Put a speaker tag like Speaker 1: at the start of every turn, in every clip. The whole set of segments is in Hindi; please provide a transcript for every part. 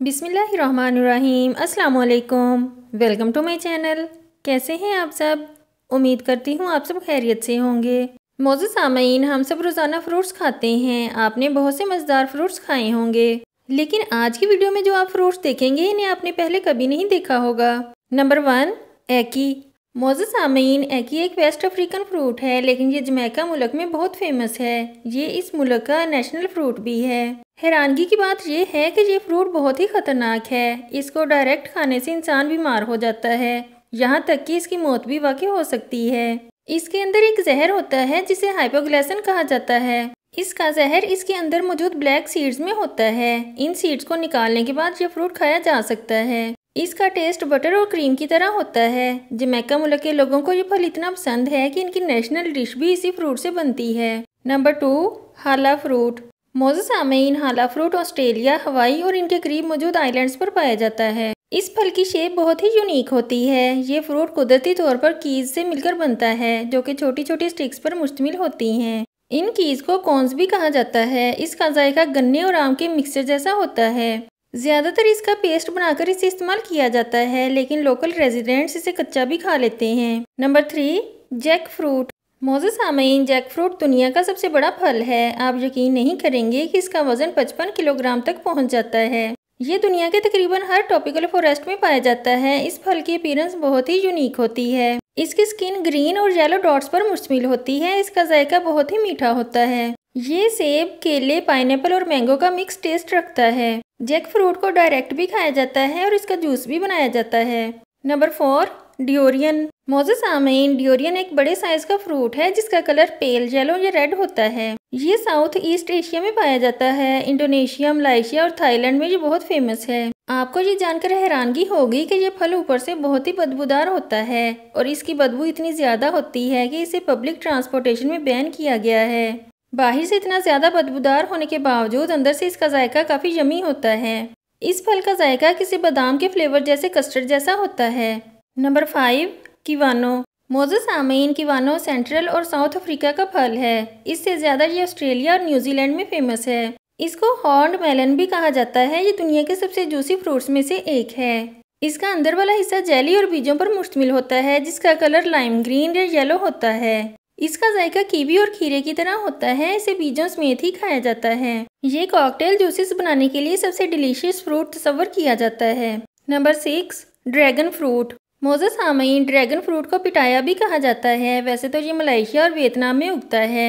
Speaker 1: बिस्मिल्लाहिर्रहमानिर्रहीम। अस्सलाम वालेकुम। Welcome to my channel. कैसे हैं आप सब? उम्मीद करती हूँ आप सब खैरियत से होंगे। मोअज़्ज़ज़ सामईन, हम सब रोज़ाना फ्रूट्स खाते हैं। आपने बहुत से मज़ेदार फ्रूट्स खाए होंगे, लेकिन आज की वीडियो में जो आप फ्रूट्स देखेंगे इन्हें आपने पहले कभी नहीं देखा होगा। नंबर 1, एकी। मोअज़्ज़ज़ सामईन, एकी एक वेस्ट अफ्रीकन फ्रूट है, लेकिन ये जमैका मुल्क में बहुत फेमस है। ये इस मुल्क का नेशनल फ्रूट भी है। हैरानगी की बात यह है कि ये फ्रूट बहुत ही खतरनाक है। इसको डायरेक्ट खाने से इंसान बीमार हो जाता है, यहाँ तक कि इसकी मौत भी वाक़ई हो सकती है। इसके अंदर एक जहर होता है जिसे हाइपोग्लाइसिन कहा जाता है। इसका जहर इसके अंदर मौजूद ब्लैक सीड्स में होता है। इन सीड्स को निकालने के बाद ये फ्रूट खाया जा सकता है। इसका टेस्ट बटर और क्रीम की तरह होता है। जमैका मुल्क के लोगों को ये फल इतना पसंद है कि इनकी नेशनल डिश भी इसी फ्रूट से बनती है। नंबर 2, हाला फ्रूट। मोअज़्ज़ज़ सामईन, हाला फ्रूट ऑस्ट्रेलिया, हवाई और इनके करीब मौजूद आइलैंड्स पर पाया जाता है। इस फल की शेप बहुत ही यूनिक होती है। ये फ्रूट कुदरती तौर पर कीज से मिलकर बनता है, जो कि छोटी छोटी स्टिक्स पर मुश्तमिल होती हैं। इन कीज को कॉन्स भी कहा जाता है। इसका जायका गन्ने और आम के मिक्सचर जैसा होता है। ज्यादातर इसका पेस्ट बनाकर इसे इस्तेमाल किया जाता है, लेकिन लोकल रेजिडेंट्स इसे कच्चा भी खा लेते हैं। Number 3, jackfruit. मोअज़्ज़ज़ सामईन, जैक फ्रूट दुनिया का सबसे बड़ा फल है। आप यकीन नहीं करेंगे कि इसका वजन 55 किलोग्राम तक पहुंच जाता है। ये दुनिया के तकरीबन हर ट्रॉपिकल फॉरेस्ट में पाया जाता है। इस फल की अपीयरेंस बहुत ही यूनिक होती है। इसकी स्किन ग्रीन और येलो डॉट्स पर मुश्तमिल होती है। इसका जायका बहुत ही मीठा होता है। ये सेब, केले, पाइनएप्पल और मैंगो का मिक्स टेस्ट रखता है। जैक फ्रूट को डायरेक्ट भी खाया जाता है और इसका जूस भी बनाया जाता है। Number 4, durian. मोअज़्ज़ज़ सामईन, ड्यूरियन एक बड़े साइज का फ्रूट है जिसका कलर पेल येलो या रेड होता है। ये साउथ ईस्ट एशिया में पाया जाता है। इंडोनेशिया, मलेशिया और थाईलैंड में ये बहुत फेमस है। आपको ये जानकर हैरानगी होगी कि ये फल ऊपर से बहुत ही बदबूदार होता है और इसकी बदबू इतनी ज्यादा होती है कि इसे पब्लिक ट्रांसपोर्टेशन में बैन किया गया है। बाहर से इतना ज्यादा बदबूदार होने के बावजूद अंदर से इसका जायका काफी यमी होता है। इस फल का जायका किसी बादाम के फ्लेवर जैसे कस्टर्ड जैसा होता है। नंबर 5, किवानो। मोअज़्ज़ज़ सामईन, किवानो सेंट्रल और साउथ अफ्रीका का फल है। इससे ज्यादा ये ऑस्ट्रेलिया और न्यूजीलैंड में फेमस है। इसको हॉर्न्ड मेलन भी कहा जाता है। ये दुनिया के सबसे जूसी फ्रूट्स में से एक है। इसका अंदर वाला हिस्सा जेली और बीजों पर मुश्तमिल होता है, जिसका कलर लाइम ग्रीन या येलो होता है। इसका जायका कीवी और खीरे की तरह होता है। इसे बीजों समेत ही खाया जाता है। ये कॉकटेल जूसेस बनाने के लिए सबसे डिलीशियस फ्रूट तस्वर किया जाता है। Number 6, dragon fruit. मोअज़्ज़ज़ सामईन, ड्रैगन फ्रूट को पिटाया भी कहा जाता है। वैसे तो ये मलेशिया और वियतनाम में उगता है,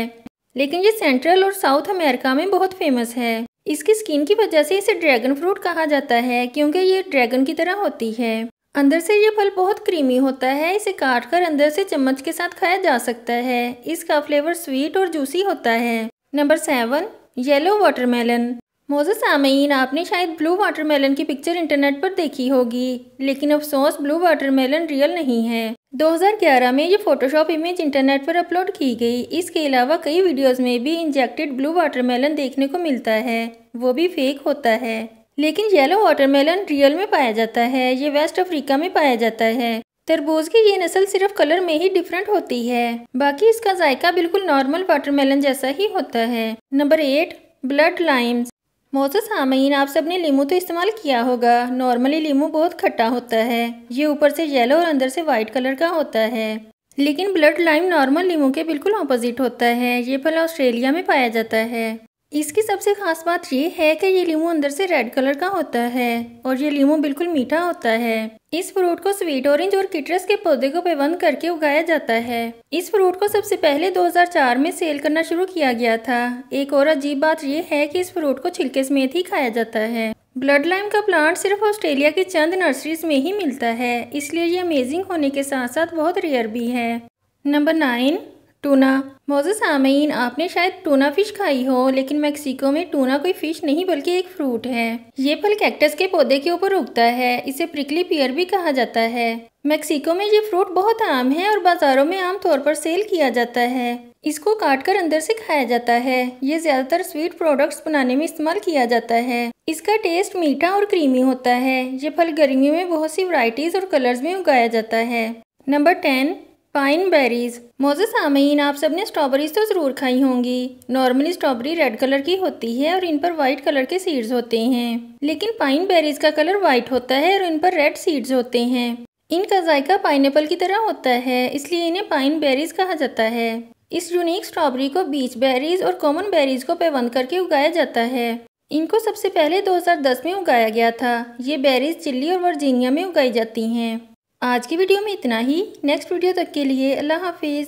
Speaker 1: लेकिन ये सेंट्रल और साउथ अमेरिका में बहुत फेमस है। इसकी स्किन की वजह से इसे ड्रैगन फ्रूट कहा जाता है, क्योंकि ये ड्रैगन की तरह होती है। अंदर से ये फल बहुत क्रीमी होता है। इसे काट कर अंदर से चम्मच के साथ खाया जा सकता है। इसका फ्लेवर स्वीट और जूसी होता है। Number 7, yellow watermelon. मोअज़्ज़ज़ सामईन, आपने शायद ब्लू वाटरमेलन की पिक्चर इंटरनेट पर देखी होगी, लेकिन अफसोस ब्लू वाटरमेलन रियल नहीं है। 2011 में ये फोटोशॉप इमेज इंटरनेट पर अपलोड की गई। इसके अलावा कई वीडियोस में भी इंजेक्टेड ब्लू वाटरमेलन देखने को मिलता है, वो भी फेक होता है। लेकिन येलो वाटरमेलन रियल में पाया जाता है। ये वेस्ट अफ्रीका में पाया जाता है। तरबूज की ये नस्ल सिर्फ कलर में ही डिफरेंट होती है, बाकी इसका जायका बिल्कुल नॉर्मल वाटरमेलन जैसा ही होता है। Number 8, blood limes. मोअज़्ज़ज़ सामईन, आप सबने लीमू तो इस्तेमाल किया होगा। नॉर्मली लीमू बहुत खट्टा होता है। ये ऊपर से येलो और अंदर से वाइट कलर का होता है, लेकिन ब्लड लाइम नॉर्मल लीमू के बिल्कुल ऑपोजिट होता है। ये फल ऑस्ट्रेलिया में पाया जाता है। इसकी सबसे खास बात ये है कि ये लीमू अंदर से रेड कलर का होता है और ये लीमू बिल्कुल मीठा होता है। इस फ्रूट को स्वीट ऑरेंज और किट्रस के पौधे को पेवंद करके उगाया जाता है। इस फ्रूट को सबसे पहले 2004 में सेल करना शुरू किया गया था। एक और अजीब बात यह है कि इस फ्रूट को छिलके समेत ही खाया जाता है। ब्लड लाइम का प्लांट सिर्फ ऑस्ट्रेलिया की चंद नर्सरीज में ही मिलता है, इसलिए ये अमेजिंग होने के साथ साथ बहुत रेयर भी है। Number 9, tuna. मोअज़्ज़ज़ सामईन, आपने शायद टूना फिश खाई हो, लेकिन मेक्सिको में टूना कोई फिश नहीं बल्कि एक फ्रूट है। ये फल कैक्टस के पौधे के ऊपर उगता है। इसे प्रिकली पियर भी कहा जाता है। मेक्सिको में ये फ्रूट बहुत आम है और बाजारों में आम तौर पर सेल किया जाता है। इसको काटकर अंदर से खाया जाता है। ये ज्यादातर स्वीट प्रोडक्ट्स बनाने में इस्तेमाल किया जाता है। इसका टेस्ट मीठा और क्रीमी होता है। ये फल गर्मियों में बहुत सी वैरायटीज और कलर्स में उगाया जाता है। Number 10, pine berries. मोज़े सामीन, आप सबने स्ट्रॉबेरीज तो ज़रूर खाई होंगी। नॉर्मली स्ट्रॉबेरी रेड कलर की होती है और इन पर वाइट कलर के सीड्स होते हैं, लेकिन पाइन बेरीज का कलर वाइट होता है और इन पर रेड सीड्स होते हैं। इनका जायका पाइनएप्पल की तरह होता है, इसलिए इन्हें पाइन बेरीज कहा जाता है। इस यूनिक स्ट्रॉबेरी को बीच बेरीज और कॉमन बेरीज को पैबंद करके उगाया जाता है। इनको सबसे पहले 2010 में उगाया गया था। ये बेरीज चिली और वर्जीनिया में उगाई जाती हैं। आज की वीडियो में इतना ही। नेक्स्ट वीडियो तक के लिए अल्लाह हाफिज़।